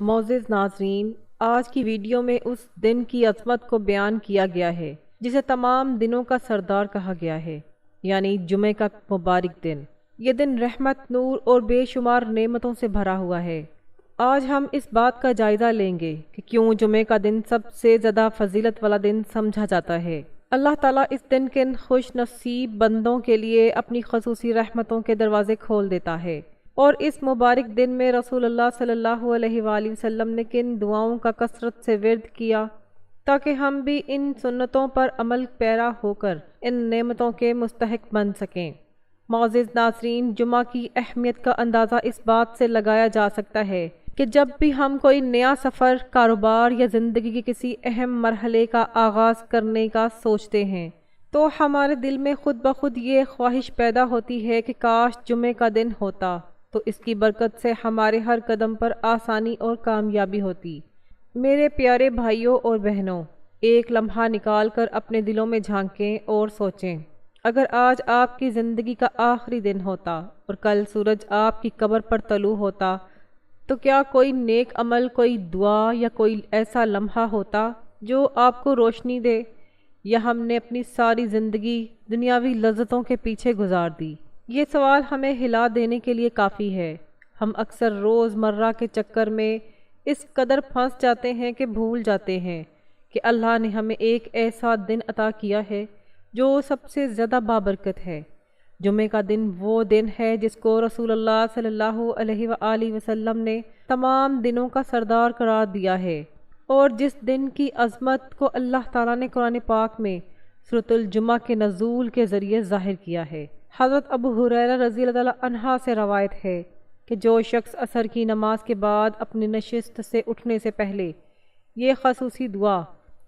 معزز ناظرین، آج کی ویڈیو میں اس دن کی عظمت کو بیان کیا گیا ہے جسے تمام دنوں کا سردار کہا گیا ہے، یعنی جمعہ کا مبارک دن۔ یہ دن رحمت، نور اور بے شمار نعمتوں سے بھرا ہوا ہے۔ آج ہم اس بات کا جائزہ لیں گے کہ کیوں جمعہ کا دن سب سے زیادہ فضیلت والا دن سمجھا جاتا ہے۔ اللہ تعالیٰ اس دن کے خوش نصیب بندوں کے لیے اپنی خصوصی رحمتوں کے دروازے کھول دیتا ہے، اور اس مبارک دن میں رسول اللہ صلی اللہ علیہ وآلہ وسلم نے کن دعاؤں کا کثرت سے ورد کیا تاکہ ہم بھی ان سنتوں پر عمل پیرا ہو کر ان نعمتوں کے مستحق بن سکیں۔ معزز ناظرین، جمعہ کی اہمیت کا اندازہ اس بات سے لگایا جا سکتا ہے کہ جب بھی ہم کوئی نیا سفر، کاروبار یا زندگی کے کسی اہم مرحلے کا آغاز کرنے کا سوچتے ہیں تو ہمارے دل میں خود بخود یہ خواہش پیدا ہوتی ہے کہ کاش جمعہ کا دن ہوتا تو اس کی برکت سے ہمارے ہر قدم پر آسانی اور کامیابی ہوتی۔ میرے پیارے بھائیوں اور بہنوں، ایک لمحہ نکال کر اپنے دلوں میں جھانکیں اور سوچیں، اگر آج آپ کی زندگی کا آخری دن ہوتا اور کل سورج آپ کی قبر پر طلوع ہوتا تو کیا کوئی نیک عمل، کوئی دعا یا کوئی ایسا لمحہ ہوتا جو آپ کو روشنی دے، یا ہم نے اپنی ساری زندگی دنیاوی لذتوں کے پیچھے گزار دی؟ یہ سوال ہمیں ہلا دینے کے لیے کافی ہے۔ ہم اکثر روز مرہ کے چکر میں اس قدر پھنس جاتے ہیں کہ بھول جاتے ہیں کہ اللہ نے ہمیں ایک ایسا دن عطا کیا ہے جو سب سے زیادہ بابرکت ہے۔ جمعہ کا دن وہ دن ہے جس کو رسول اللہ صلی اللہ علیہ وآلہ وسلم نے تمام دنوں کا سردار قرار دیا ہے، اور جس دن کی عظمت کو اللہ تعالیٰ نے قرآن پاک میں سورۃ الجمعہ کے نزول کے ذریعے ظاہر کیا ہے۔ حضرت ابو ہریرہ رضی اللہ تعالیٰ عنہ سے روایت ہے کہ جو شخص عصر کی نماز کے بعد اپنی نشست سے اٹھنے سے پہلے یہ خصوصی دعا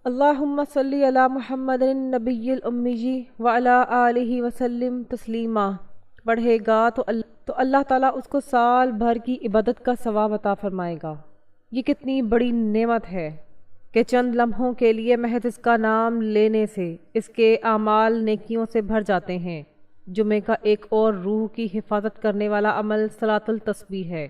اللہم صلی علی محمد النبی الامی وعلی آلہ وسلم تسلیما پڑھے گا تو اللہ تعالیٰ اس کو سال بھر کی عبادت کا ثواب عطا فرمائے گا۔ یہ کتنی بڑی نعمت ہے کہ چند لمحوں کے لیے محض اس کا نام لینے سے اس کے اعمال نیکیوں سے بھر جاتے ہیں۔ جمعہ کا ایک اور روح کی حفاظت کرنے والا عمل صلاۃ التسبیح ہے،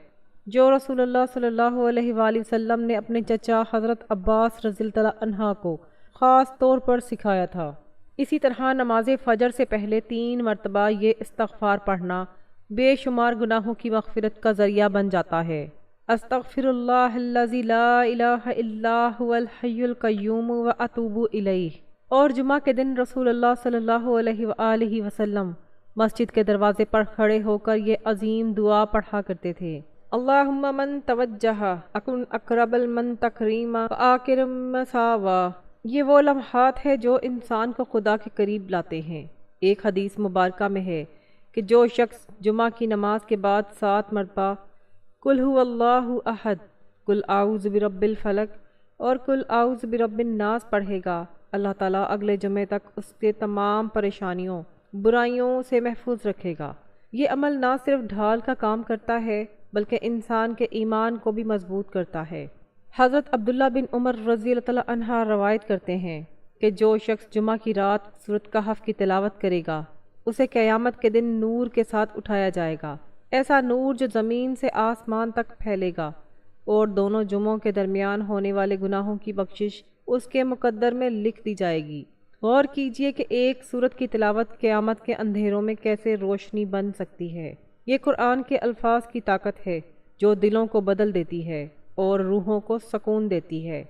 جو رسول اللہ صلی اللہ علیہ وآلہ وسلم نے اپنے چچا حضرت عباس رضی اللہ عنہ کو خاص طور پر سکھایا تھا۔ اسی طرح نماز فجر سے پہلے 3 مرتبہ یہ استغفار پڑھنا بے شمار گناہوں کی مغفرت کا ذریعہ بن جاتا ہے۔ استغفر اللہ الذی لا الہ الا هو الحی القیوم واتوب الیہ۔ اور جمعہ کے دن رسول اللہ صلی اللہ علیہ وآلہ وسلم مسجد کے دروازے پر کھڑے ہو کر یہ عظیم دعا پڑھا کرتے تھے، اللہم من توجہ اکن اقرب المن تکریما وآکرم مساوا۔ یہ وہ لمحات ہیں جو انسان کو خدا کے قریب لاتے ہیں۔ ایک حدیث مبارکہ میں ہے کہ جو شخص جمعہ کی نماز کے بعد 7 مرتبہ قل هو اللہ احد، قل اعوذ برب الفلق اور قل اعوذ برب الناس پڑھے گا، اللہ تعالیٰ اگلے جمعے تک اس کے تمام پریشانیوں، برائیوں سے محفوظ رکھے گا۔ یہ عمل نہ صرف ڈھال کا کام کرتا ہے بلکہ انسان کے ایمان کو بھی مضبوط کرتا ہے۔ حضرت عبداللہ بن عمر رضی اللہ تعالیٰ عنہ روایت کرتے ہیں کہ جو شخص جمعہ کی رات سورۃ کہف کی تلاوت کرے گا اسے قیامت کے دن نور کے ساتھ اٹھایا جائے گا، ایسا نور جو زمین سے آسمان تک پھیلے گا، اور دونوں جمعوں کے درمیان ہونے والے گناہوں کی بخشش اس کے مقدر میں لکھ دی جائے گی۔ غور کیجئے کہ ایک سورت کی تلاوت قیامت کے اندھیروں میں کیسے روشنی بن سکتی ہے۔ یہ قرآن کے الفاظ کی طاقت ہے جو دلوں کو بدل دیتی ہے اور روحوں کو سکون دیتی ہے۔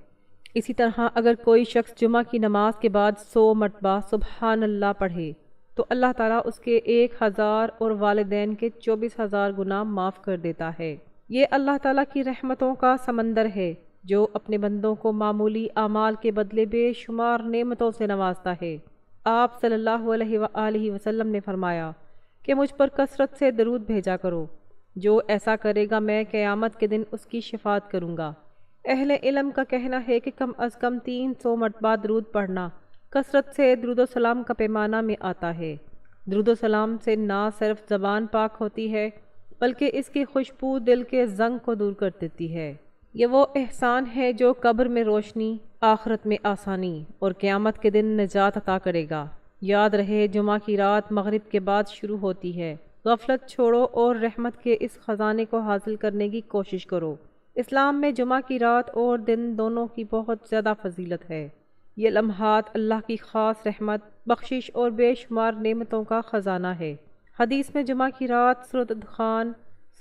اسی طرح اگر کوئی شخص جمعہ کی نماز کے بعد 100 مرتبہ سبحان اللہ پڑھے تو اللہ تعالیٰ اس کے 1000 اور والدین کے 24,000 گناہ معاف کر دیتا ہے۔ یہ اللہ تعالیٰ کی رحمتوں کا سمندر ہے جو اپنے بندوں کو معمولی اعمال کے بدلے بے شمار نعمتوں سے نوازتا ہے۔ آپ صلی اللہ علیہ وآلہ وسلم نے فرمایا کہ مجھ پر کثرت سے درود بھیجا کرو، جو ایسا کرے گا میں قیامت کے دن اس کی شفاعت کروں گا۔ اہل علم کا کہنا ہے کہ کم از کم 300 مرتبہ درود پڑھنا کثرت سے درود و سلام کا پیمانہ میں آتا ہے۔ درود و سلام سے نہ صرف زبان پاک ہوتی ہے بلکہ اس کی خوشبو دل کے زنگ کو دور کر دیتی ہے۔ یہ وہ احسان ہے جو قبر میں روشنی، آخرت میں آسانی اور قیامت کے دن نجات عطا کرے گا۔ یاد رہے، جمعہ کی رات مغرب کے بعد شروع ہوتی ہے۔ غفلت چھوڑو اور رحمت کے اس خزانے کو حاصل کرنے کی کوشش کرو۔ اسلام میں جمعہ کی رات اور دن دونوں کی بہت زیادہ فضیلت ہے۔ یہ لمحات اللہ کی خاص رحمت، بخشش اور بے شمار نعمتوں کا خزانہ ہے۔ حدیث میں جمعہ کی رات سورۃ دخان،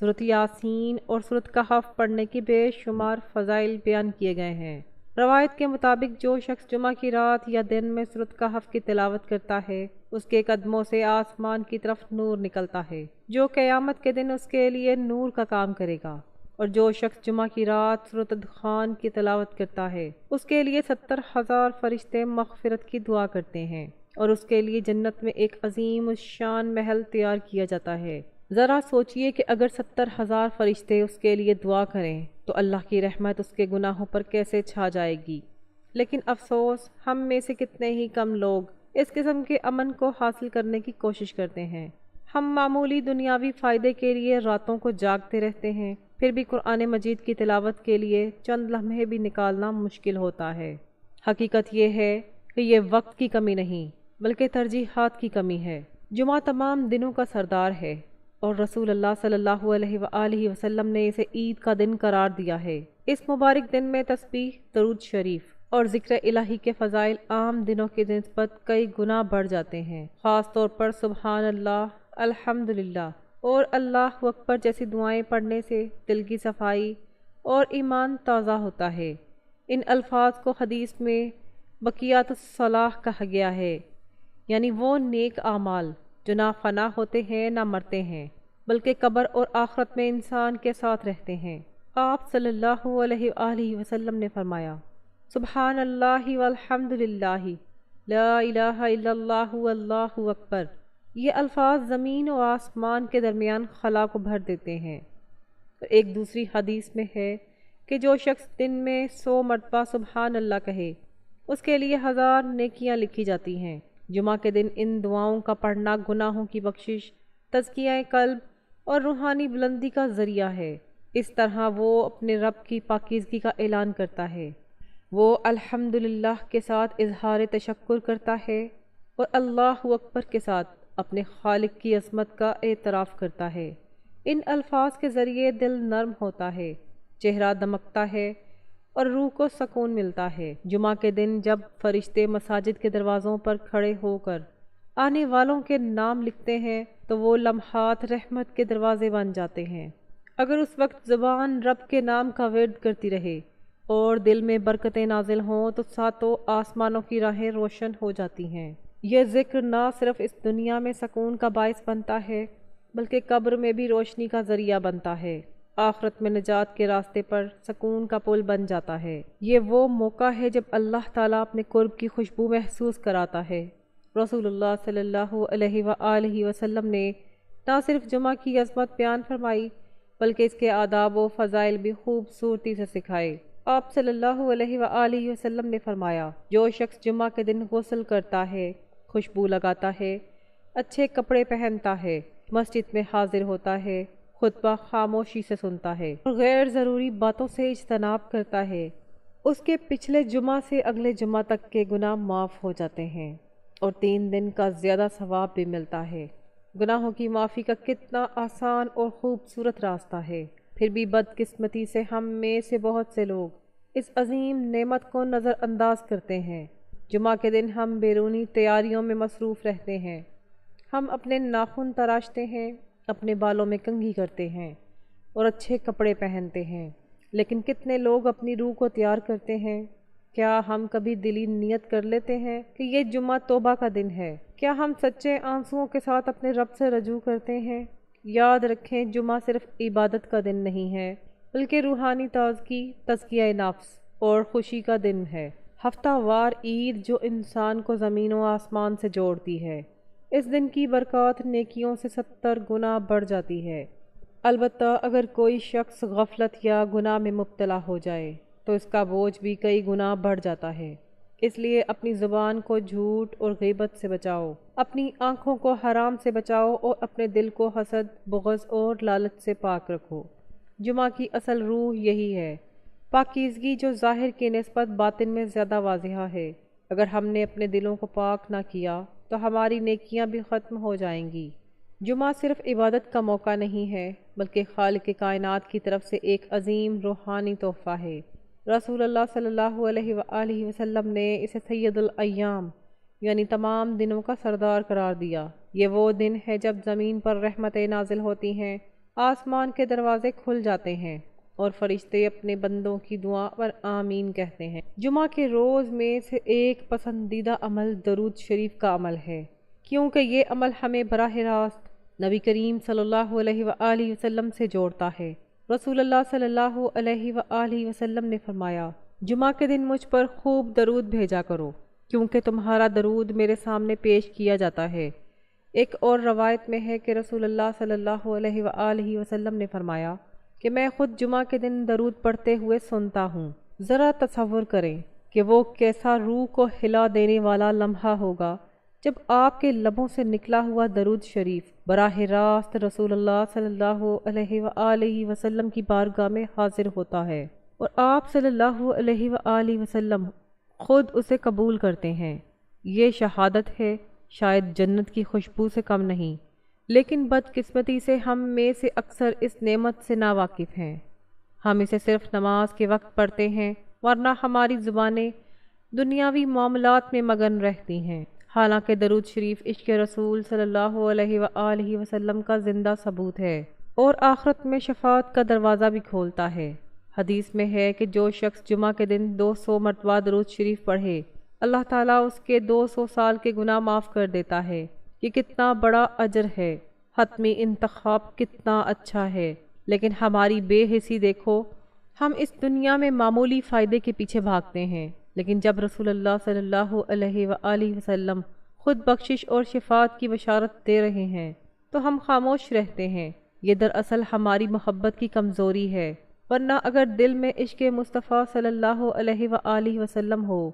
سورۃ یاسین اور سورۃ کہف پڑھنے کے بے شمار فضائل بیان کیے گئے ہیں۔ روایت کے مطابق جو شخص جمعہ کی رات یا دن میں سورۃ کہف کی تلاوت کرتا ہے، اس کے قدموں سے آسمان کی طرف نور نکلتا ہے جو قیامت کے دن اس کے لیے نور کا کام کرے گا، اور جو شخص جمعہ کی رات سورۃ دخان کی تلاوت کرتا ہے اس کے لیے 70,000 فرشتے مغفرت کی دعا کرتے ہیں، اور اس کے لیے جنت میں ایک عظیم الشان محل تیار کیا جاتا ہے۔ ذرا سوچئے کہ اگر 70,000 فرشتے اس کے لیے دعا کریں تو اللہ کی رحمت اس کے گناہوں پر کیسے چھا جائے گی۔ لیکن افسوس، ہم میں سے کتنے ہی کم لوگ اس قسم کے امن کو حاصل کرنے کی کوشش کرتے ہیں۔ ہم معمولی دنیاوی فائدے کے لیے راتوں کو جاگتے رہتے ہیں، پھر بھی قرآن مجید کی تلاوت کے لیے چند لمحے بھی نکالنا مشکل ہوتا ہے۔ حقیقت یہ ہے کہ یہ وقت کی کمی نہیں بلکہ ترجیحات کی کمی ہے۔ جمعہ تمام دنوں کا سردار ہے، اور رسول اللہ صلی اللہ علیہ وآلہ وسلم نے اسے عید کا دن قرار دیا ہے۔ اس مبارک دن میں تسبیح، درود شریف اور ذکر الہی کے فضائل عام دنوں کی نسبت کئی گنا بڑھ جاتے ہیں۔ خاص طور پر سبحان اللہ، الحمدللہ اور اللہ اکبر جیسی دعائیں پڑھنے سے دل کی صفائی اور ایمان تازہ ہوتا ہے۔ ان الفاظ کو حدیث میں بقیات الصلاح کہا گیا ہے، یعنی وہ نیک اعمال جو نہ فنا ہوتے ہیں نہ مرتے ہیں، بلکہ قبر اور آخرت میں انسان کے ساتھ رہتے ہیں۔ آپ صلی اللہ علیہ وآلہ وسلم نے فرمایا، سبحان اللہ والحمد للہ، لا الہ الا اللہ واللہ اکبر۔ یہ الفاظ زمین و آسمان کے درمیان خلا کو بھر دیتے ہیں۔ ایک دوسری حدیث میں ہے کہ جو شخص دن میں 100 مرتبہ سبحان اللہ کہے، اس کے لیے 1000 نیکیاں لکھی جاتی ہیں۔ جمعہ کے دن ان دعاؤں کا پڑھنا گناہوں کی بخشش، تزکیہ قلب اور روحانی بلندی کا ذریعہ ہے۔ اس طرح وہ اپنے رب کی پاکیزگی کا اعلان کرتا ہے، وہ الحمدللہ کے ساتھ اظہار تشکر کرتا ہے، اور اللہ اکبر کے ساتھ اپنے خالق کی عظمت کا اعتراف کرتا ہے۔ ان الفاظ کے ذریعے دل نرم ہوتا ہے، چہرہ دمکتا ہے اور روح کو سکون ملتا ہے۔ جمعہ کے دن جب فرشتے مساجد کے دروازوں پر کھڑے ہو کر آنے والوں کے نام لکھتے ہیں تو وہ لمحات رحمت کے دروازے بن جاتے ہیں۔ اگر اس وقت زبان رب کے نام کا ورد کرتی رہے اور دل میں برکتیں نازل ہوں تو ساتوں آسمانوں کی راہیں روشن ہو جاتی ہیں۔ یہ ذکر نہ صرف اس دنیا میں سکون کا باعث بنتا ہے بلکہ قبر میں بھی روشنی کا ذریعہ بنتا ہے، آخرت میں نجات کے راستے پر سکون کا پل بن جاتا ہے۔ یہ وہ موقع ہے جب اللہ تعالیٰ اپنے قرب کی خوشبو محسوس کراتا ہے۔ رسول اللہ صلی اللہ علیہ وآلہ وسلم نے نہ صرف جمعہ کی عظمت بیان فرمائی بلکہ اس کے آداب و فضائل بھی خوبصورتی سے سکھائے۔ آپ صلی اللہ علیہ وآلہ وسلم نے فرمایا، جو شخص جمعہ کے دن غسل کرتا ہے، خوشبو لگاتا ہے، اچھے کپڑے پہنتا ہے، مسجد میں حاضر ہوتا ہے، خطبہ خاموشی سے سنتا ہے اور غیر ضروری باتوں سے اجتناب کرتا ہے، اس کے پچھلے جمعہ سے اگلے جمعہ تک کے گناہ معاف ہو جاتے ہیں اور 3 دن کا زیادہ ثواب بھی ملتا ہے۔ گناہوں کی معافی کا کتنا آسان اور خوبصورت راستہ ہے، پھر بھی بدقسمتی سے ہم میں سے بہت سے لوگ اس عظیم نعمت کو نظر انداز کرتے ہیں۔ جمعہ کے دن ہم بیرونی تیاریوں میں مصروف رہتے ہیں، ہم اپنے ناخن تراشتے ہیں، اپنے بالوں میں کنگھی کرتے ہیں اور اچھے کپڑے پہنتے ہیں، لیکن کتنے لوگ اپنی روح کو تیار کرتے ہیں؟ کیا ہم کبھی دلی نیت کر لیتے ہیں کہ یہ جمعہ توبہ کا دن ہے؟ کیا ہم سچے آنسوؤں کے ساتھ اپنے رب سے رجوع کرتے ہیں؟ یاد رکھیں، جمعہ صرف عبادت کا دن نہیں ہے بلکہ روحانی تازگی، تزکیہ نفس اور خوشی کا دن ہے۔ ہفتہ وار عید جو انسان کو زمین و آسمان سے جوڑتی ہے، اس دن کی برکات نیکیوں سے 70 گنا بڑھ جاتی ہے۔ البتہ اگر کوئی شخص غفلت یا گناہ میں مبتلا ہو جائے تو اس کا بوجھ بھی کئی گنا بڑھ جاتا ہے۔ اس لیے اپنی زبان کو جھوٹ اور غیبت سے بچاؤ، اپنی آنکھوں کو حرام سے بچاؤ اور اپنے دل کو حسد، بغض اور لالچ سے پاک رکھو۔ جمعہ کی اصل روح یہی ہے، پاکیزگی جو ظاہر کی نسبت باطن میں زیادہ واضح ہے۔ اگر ہم نے اپنے دلوں کو پاک نہ کیا تو ہماری نیکیاں بھی ختم ہو جائیں گی۔ جمعہ صرف عبادت کا موقع نہیں ہے بلکہ خالق کائنات کی طرف سے ایک عظیم روحانی تحفہ ہے۔ رسول اللہ صلی اللہ علیہ وآلہ وسلم نے اسے سید الایام یعنی تمام دنوں کا سردار قرار دیا۔ یہ وہ دن ہے جب زمین پر رحمتیں نازل ہوتی ہیں، آسمان کے دروازے کھل جاتے ہیں اور فرشتے اپنے بندوں کی دعا پر آمین کہتے ہیں۔ جمعہ کے روز میں سے ایک پسندیدہ عمل درود شریف کا عمل ہے، کیونکہ یہ عمل ہمیں براہ راست نبی کریم صلی اللہ علیہ وآلہ وسلم سے جوڑتا ہے۔ رسول اللہ صلی اللہ علیہ وآلہ وسلم نے فرمایا، جمعہ کے دن مجھ پر خوب درود بھیجا کرو، کیونکہ تمہارا درود میرے سامنے پیش کیا جاتا ہے۔ ایک اور روایت میں ہے کہ رسول اللہ صلی اللہ علیہ وآلہ وسلم نے فرمایا کہ میں خود جمعہ کے دن درود پڑھتے ہوئے سنتا ہوں۔ ذرا تصور کریں کہ وہ کیسا روح کو ہلا دینے والا لمحہ ہوگا جب آپ کے لبوں سے نکلا ہوا درود شریف براہ راست رسول اللہ صلی اللہ علیہ وآلہ وسلم کی بارگاہ میں حاضر ہوتا ہے اور آپ صلی اللہ علیہ وآلہ وسلم خود اسے قبول کرتے ہیں۔ یہ شہادت ہے، شاید جنت کی خوشبو سے کم نہیں، لیکن بدقسمتی سے ہم میں سے اکثر اس نعمت سے ناواقف ہیں۔ ہم اسے صرف نماز کے وقت پڑھتے ہیں، ورنہ ہماری زبانیں دنیاوی معاملات میں مگن رہتی ہیں، حالانکہ درود شریف عشق رسول صلی اللہ علیہ وآلہ وسلم کا زندہ ثبوت ہے اور آخرت میں شفاعت کا دروازہ بھی کھولتا ہے۔ حدیث میں ہے کہ جو شخص جمعہ کے دن 200 مرتبہ درود شریف پڑھے، اللہ تعالیٰ اس کے 200 سال کے گناہ معاف کر دیتا ہے۔ یہ کتنا بڑا اجر ہے، حتمی انتخاب کتنا اچھا ہے، لیکن ہماری بے حسی دیکھو، ہم اس دنیا میں معمولی فائدے کے پیچھے بھاگتے ہیں، لیکن جب رسول اللہ صلی اللہ علیہ وآلہ وسلم خود بخشش اور شفاعت کی بشارت دے رہے ہیں تو ہم خاموش رہتے ہیں۔ یہ دراصل ہماری محبت کی کمزوری ہے، ورنہ اگر دل میں عشق مصطفیٰ صلی اللہ علیہ وآلہ وسلم ہو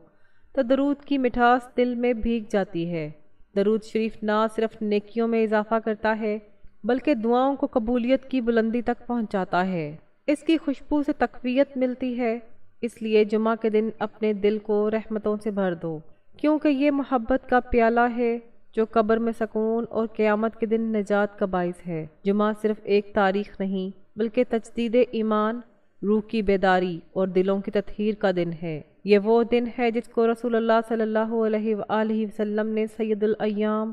تو درود کی مٹھاس دل میں بھیگ جاتی ہے۔ درود شریف نہ صرف نیکیوں میں اضافہ کرتا ہے بلکہ دعاؤں کو قبولیت کی بلندی تک پہنچاتا ہے۔ اس کی خوشبو سے تقویت ملتی ہے، اس لیے جمعہ کے دن اپنے دل کو رحمتوں سے بھر دو، کیونکہ یہ محبت کا پیالہ ہے جو قبر میں سکون اور قیامت کے دن نجات کا باعث ہے۔ جمعہ صرف ایک تاریخ نہیں بلکہ تجدید ایمان، روح کی بیداری اور دلوں کی تطہیر کا دن ہے۔ یہ وہ دن ہے جس کو رسول اللہ صلی اللہ علیہ وآلہ وسلم نے سید الایام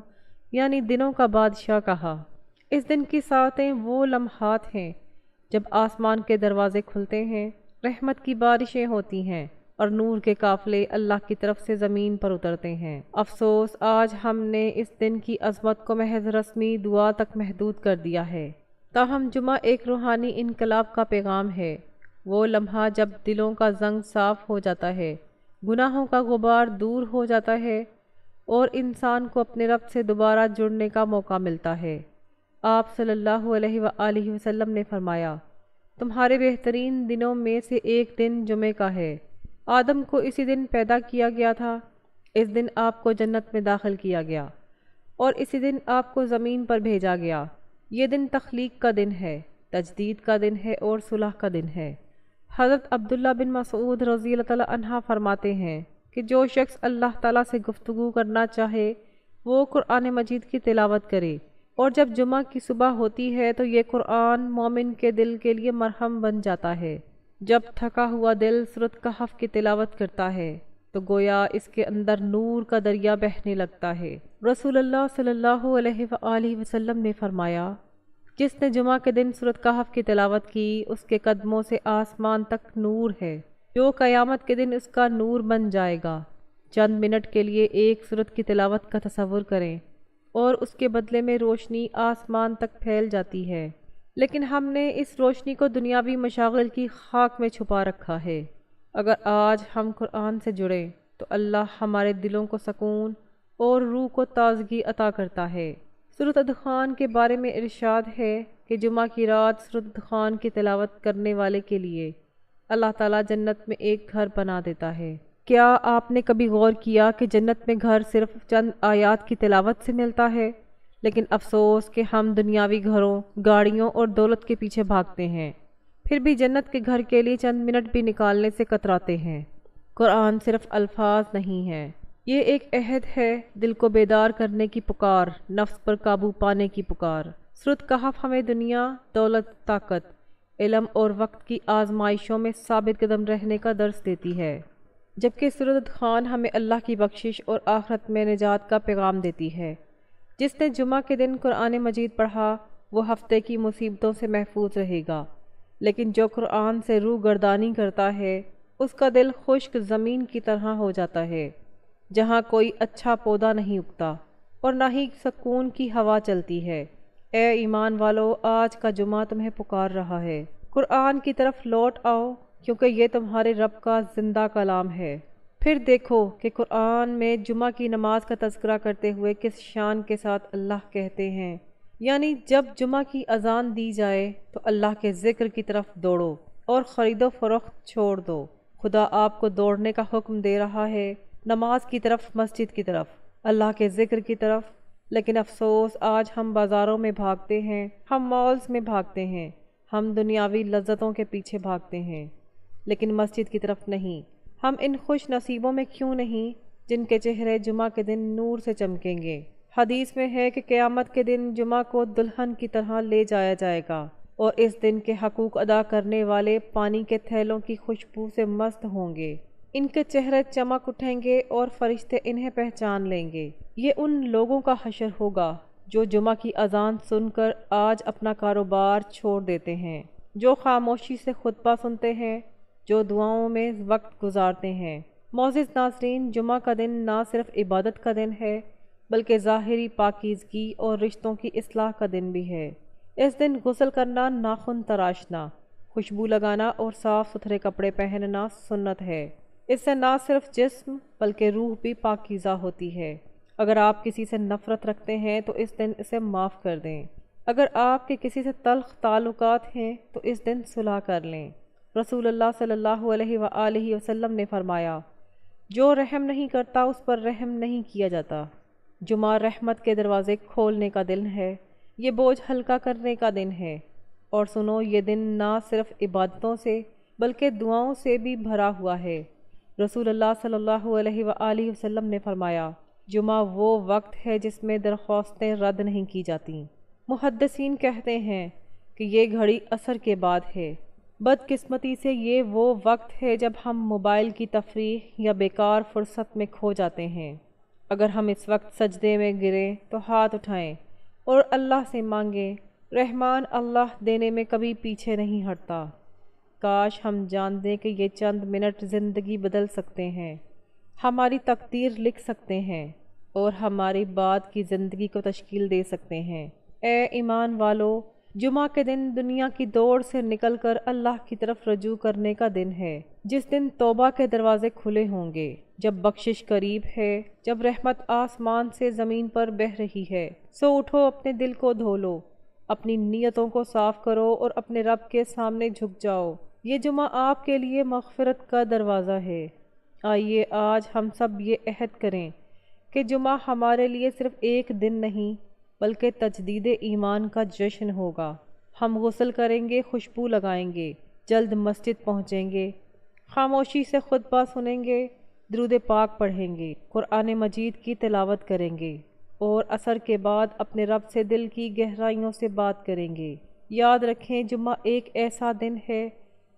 یعنی دنوں کا بادشاہ کہا۔ اس دن کی ساعتیں وہ لمحات ہیں جب آسمان کے دروازے کھلتے ہیں، رحمت کی بارشیں ہوتی ہیں اور نور کے قافلے اللہ کی طرف سے زمین پر اترتے ہیں۔ افسوس، آج ہم نے اس دن کی عظمت کو محض رسمی دعا تک محدود کر دیا ہے، تاہم جمعہ ایک روحانی انقلاب کا پیغام ہے، وہ لمحہ جب دلوں کا زنگ صاف ہو جاتا ہے، گناہوں کا غبار دور ہو جاتا ہے اور انسان کو اپنے رب سے دوبارہ جڑنے کا موقع ملتا ہے۔ آپ صلی اللہ علیہ وآلہ وسلم نے فرمایا، تمہارے بہترین دنوں میں سے ایک دن جمعے کا ہے۔ آدم کو اسی دن پیدا کیا گیا تھا، اس دن آپ کو جنت میں داخل کیا گیا اور اسی دن آپ کو زمین پر بھیجا گیا۔ یہ دن تخلیق کا دن ہے، تجدید کا دن ہے اور صلح کا دن ہے۔ حضرت عبداللہ بن مسعود رضی اللہ تعالیٰ عنہ فرماتے ہیں کہ جو شخص اللہ تعالیٰ سے گفتگو کرنا چاہے وہ قرآن مجید کی تلاوت کرے، اور جب جمعہ کی صبح ہوتی ہے تو یہ قرآن مومن کے دل کے لیے مرہم بن جاتا ہے۔ جب تھکا ہوا دل سورۃ کہف کی تلاوت کرتا ہے تو گویا اس کے اندر نور کا دریا بہنے لگتا ہے۔ رسول اللہ صلی اللہ علیہ وآلہ وسلم نے فرمایا، جس نے جمعہ کے دن سورۃ کہف کی تلاوت کی اس کے قدموں سے آسمان تک نور ہے، جو قیامت کے دن اس کا نور بن جائے گا۔ چند منٹ کے لیے ایک سورت کی تلاوت کا تصور کریں اور اس کے بدلے میں روشنی آسمان تک پھیل جاتی ہے، لیکن ہم نے اس روشنی کو دنیاوی مشاغل کی خاک میں چھپا رکھا ہے۔ اگر آج ہم قرآن سے جڑیں تو اللہ ہمارے دلوں کو سکون اور روح کو تازگی عطا کرتا ہے۔ سورۃ دخان کے بارے میں ارشاد ہے کہ جمعہ کی رات سورۃ دخان کی تلاوت کرنے والے کے لیے اللہ تعالیٰ جنت میں ایک گھر بنا دیتا ہے۔ کیا آپ نے کبھی غور کیا کہ جنت میں گھر صرف چند آیات کی تلاوت سے ملتا ہے؟ لیکن افسوس کہ ہم دنیاوی گھروں، گاڑیوں اور دولت کے پیچھے بھاگتے ہیں، پھر بھی جنت کے گھر کے لیے چند منٹ بھی نکالنے سے کتراتے ہیں۔ قرآن صرف الفاظ نہیں ہے، یہ ایک عہد ہے، دل کو بیدار کرنے کی پکار، نفس پر قابو پانے کی پکار۔ سورۃ کہف ہمیں دنیا، دولت، طاقت، علم اور وقت کی آزمائشوں میں ثابت قدم رہنے کا درس دیتی ہے، جبکہ سورۃ خان ہمیں اللہ کی بخشش اور آخرت میں نجات کا پیغام دیتی ہے۔ جس نے جمعہ کے دن قرآن مجید پڑھا وہ ہفتے کی مصیبتوں سے محفوظ رہے گا، لیکن جو قرآن سے روح گردانی کرتا ہے اس کا دل خشک زمین کی طرح ہو جاتا ہے، جہاں کوئی اچھا پودا نہیں اگتا اور نہ ہی سکون کی ہوا چلتی ہے۔ اے ایمان والو، آج کا جمعہ تمہیں پکار رہا ہے، قرآن کی طرف لوٹ آؤ، کیونکہ یہ تمہارے رب کا زندہ کلام ہے۔ پھر دیکھو کہ قرآن میں جمعہ کی نماز کا تذکرہ کرتے ہوئے کس شان کے ساتھ اللہ کہتے ہیں، یعنی جب جمعہ کی اذان دی جائے تو اللہ کے ذکر کی طرف دوڑو اور خرید و فروخت چھوڑ دو۔ خدا آپ کو دوڑنے کا حکم دے رہا ہے، نماز کی طرف، مسجد کی طرف، اللہ کے ذکر کی طرف۔ لیکن افسوس، آج ہم بازاروں میں بھاگتے ہیں، ہم مالز میں بھاگتے ہیں، ہم دنیاوی لذتوں کے پیچھے بھاگتے ہیں، لیکن مسجد کی طرف نہیں۔ ہم ان خوش نصیبوں میں کیوں نہیں جن کے چہرے جمعہ کے دن نور سے چمکیں گے۔ حدیث میں ہے کہ قیامت کے دن جمعہ کو دلہن کی طرح لے جایا جائے گا، اور اس دن کے حقوق ادا کرنے والے پانی کے تھیلوں کی خوشبو سے مست ہوں گے۔ ان کے چہرے چمک اٹھیں گے اور فرشتے انہیں پہچان لیں گے۔ یہ ان لوگوں کا حشر ہوگا جو جمعہ کی اذان سن کر آج اپنا کاروبار چھوڑ دیتے ہیں، جو خاموشی سے خطبہ سنتے ہیں، جو دعاؤں میں وقت گزارتے ہیں۔ معزز ناظرین، جمعہ کا دن نہ صرف عبادت کا دن ہے بلکہ ظاہری پاکیزگی اور رشتوں کی اصلاح کا دن بھی ہے۔ اس دن غسل کرنا، ناخن تراشنا، خوشبو لگانا اور صاف ستھرے کپڑے پہننا سنت ہے۔ اس سے نہ صرف جسم بلکہ روح بھی پاکیزہ ہوتی ہے۔ اگر آپ کسی سے نفرت رکھتے ہیں تو اس دن اسے معاف کر دیں۔ اگر آپ کے کسی سے تلخ تعلقات ہیں تو اس دن صلح کر لیں۔ رسول اللہ صلی اللہ علیہ وآلہ وسلم نے فرمایا، جو رحم نہیں کرتا اس پر رحم نہیں کیا جاتا۔ جمعہ رحمت کے دروازے کھولنے کا دن ہے، یہ بوجھ ہلکا کرنے کا دن ہے۔ اور سنو، یہ دن نہ صرف عبادتوں سے بلکہ دعاؤں سے بھی بھرا ہوا ہے۔ رسول اللہ صلی اللہ علیہ وآلہ وسلم نے فرمایا، جمعہ وہ وقت ہے جس میں درخواستیں رد نہیں کی جاتیں۔ محدثین کہتے ہیں کہ یہ گھڑی عصر کے بعد ہے۔ بدقسمتی سے یہ وہ وقت ہے جب ہم موبائل کی تفریح یا بیکار فرصت میں کھو جاتے ہیں۔ اگر ہم اس وقت سجدے میں گریں تو ہاتھ اٹھائیں اور اللہ سے مانگیں۔ رحمان اللہ دینے میں کبھی پیچھے نہیں ہٹتا۔ کاش ہم جانتے کہ یہ چند منٹ زندگی بدل سکتے ہیں، ہماری تقدیر لکھ سکتے ہیں اور ہماری بعد کی زندگی کو تشکیل دے سکتے ہیں۔ اے ایمان والو، جمعہ کے دن دنیا کی دوڑ سے نکل کر اللہ کی طرف رجوع کرنے کا دن ہے، جس دن توبہ کے دروازے کھلے ہوں گے، جب بخشش قریب ہے، جب رحمت آسمان سے زمین پر بہہ رہی ہے۔ سو اٹھو، اپنے دل کو دھو لو، اپنی نیتوں کو صاف کرو اور اپنے رب کے سامنے جھک جاؤ۔ یہ جمعہ آپ کے لیے مغفرت کا دروازہ ہے۔ آئیے آج ہم سب یہ عہد کریں کہ جمعہ ہمارے لیے صرف ایک دن نہیں بلکہ تجدید ایمان کا جشن ہوگا۔ ہم غسل کریں گے، خوشبو لگائیں گے، جلد مسجد پہنچیں گے، خاموشی سے خطبہ سنیں گے، درود پاک پڑھیں گے، قرآن مجید کی تلاوت کریں گے اور عصر کے بعد اپنے رب سے دل کی گہرائیوں سے بات کریں گے۔ یاد رکھیں، جمعہ ایک ایسا دن ہے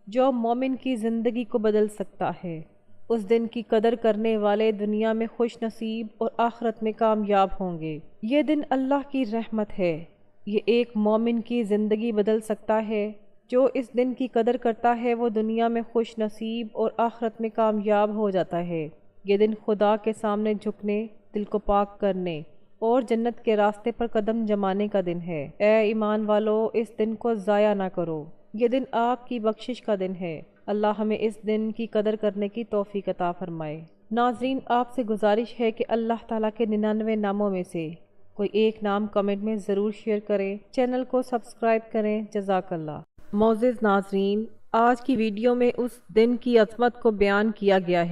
جو مومن کی زندگی کو بدل سکتا ہے۔ اس دن کی قدر کرنے والے دنیا میں خوش نصیب اور آخرت میں کامیاب ہوں گے۔ یہ دن اللہ کی رحمت ہے، یہ ایک مومن کی زندگی بدل سکتا ہے۔ جو اس دن کی قدر کرتا ہے وہ دنیا میں خوش نصیب اور آخرت میں کامیاب ہو جاتا ہے۔ یہ دن خدا کے سامنے جھکنے، دل کو پاک کرنے اور جنت کے راستے پر قدم جمانے کا دن ہے۔ اے ایمان والو، اس دن کو ضائع نہ کرو، یہ دن آپ کی بخشش کا دن ہے۔ اللہ ہمیں اس دن کی قدر کرنے کی توفیق عطا فرمائے۔ ناظرین، آپ سے گزارش ہے کہ اللہ تعالیٰ کے 99 ناموں میں سے کوئی ایک نام کمنٹ میں ضرور شیئر کریں، چینل کو سبسکرائب کریں۔ جزاک اللہ۔ معزز ناظرین، آج کی ویڈیو میں اس دن کی عظمت کو بیان کیا گیا ہے